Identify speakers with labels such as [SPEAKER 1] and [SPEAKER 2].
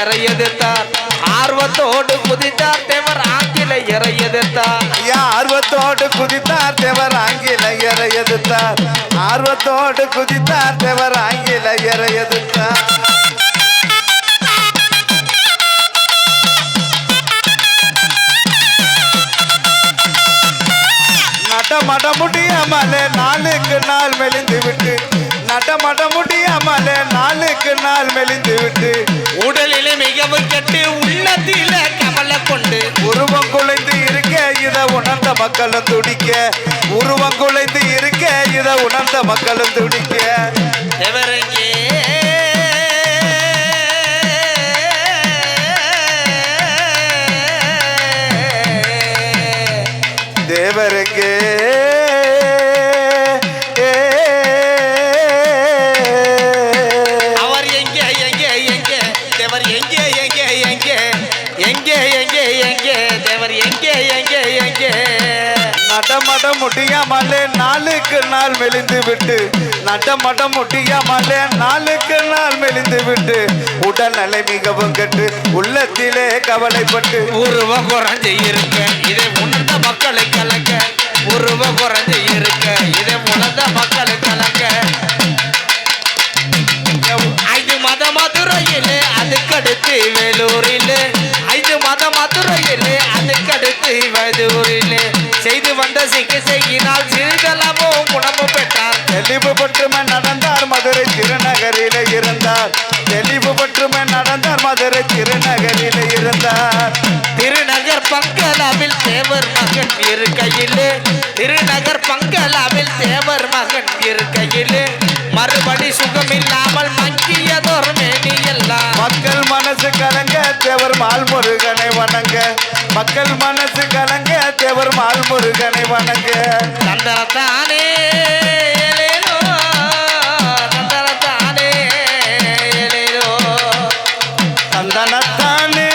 [SPEAKER 1] ஆங்கிலேயரை எதிர்த்தார் ஆர்வத்தோடு குதித்தார் தேவர் ஆங்கிலேயரை எதிர்த்தார்
[SPEAKER 2] ஆர்வத்தோடு குதித்தார் தேவர் ஆங்கிலேயரை எதிர்த்தார் ஆர்வத்தோடு குதித்தார் தேவர் ஆங்கிலேயரை எதிர்த்தார் நடமாட முடியாமலே நாளுக்கு நாள் மெலிந்து விட்டு நடமாட முடியாமலே நாளுக்கு நாள் மெலிந்து விட்டு
[SPEAKER 1] உடலிலே மிகவும் கெட்டு உள்ளத்தில கவலை கொண்டு
[SPEAKER 2] உருவம் குலைந்து இருக்க இத உணர்ந்த மக்களும் துடிக்க உருவம் குலைந்து இருக்க இத உணர்ந்த மக்களும் துடிக்க
[SPEAKER 1] தேவரங்கே
[SPEAKER 2] தேவரங்கே
[SPEAKER 1] அவர் எங்கே எங்கே எங்கே தேவர் எங்கே எங்கே எங்கே எங்கே எங்கே எங்கே தேவர் எங்கே எங்கே எங்கே
[SPEAKER 2] நடமாட முடியாமலே நாளுக்கு நாள் மெலிந்து விட்டு நடமாட முடியாமலே நாளுக்கு நாள் மெலிந்து விட்டு உடல்நிலை மிகவும் கெட்டு உள்ளத்திலே கவலைப்பட்டு
[SPEAKER 1] உருவம் குறைஞ்சு இருக்க இதை உணர்ந்த மக்களை கலக்க உருவம் குறைஞ்சு இருக்க இதை உணர்ந்த மக்களை கலக்க 5 மத மதுரையிலே அதுக்கடுத்து வேலூரிலே 5 மத மதுரையிலே அதுக்கடுத்து வேலூரிலே செய்து வந்த சிகிச்சையினால் சிறுதளமோ குணமும் பெற்றார்
[SPEAKER 2] தெளிவு பற்றுமை நடந்தார் மதுரை திருநகரிலே இருந்தார் தெளிவு பற்றுமை நடந்தார் மதுரை திருநகரிலே இருந்தார்
[SPEAKER 1] திருநகர் பங்களாவில் தேவர் மகன் இருக்கையிலே திருநகர் பங்களாவில் தேவர் மகன் இருக்கையிலே மறுபடி சுகமில்லாமல் மங்கியதோர் மேனி எல்லாம்
[SPEAKER 2] மக்கள் மனசு கலங்க தேவர் மால்முருகனை வணங்க மக்கள் மனசு கலங்க தேவர் மால்முருகனை வணங்க
[SPEAKER 1] தந்தரத்தானே
[SPEAKER 2] தந்தனத்தானே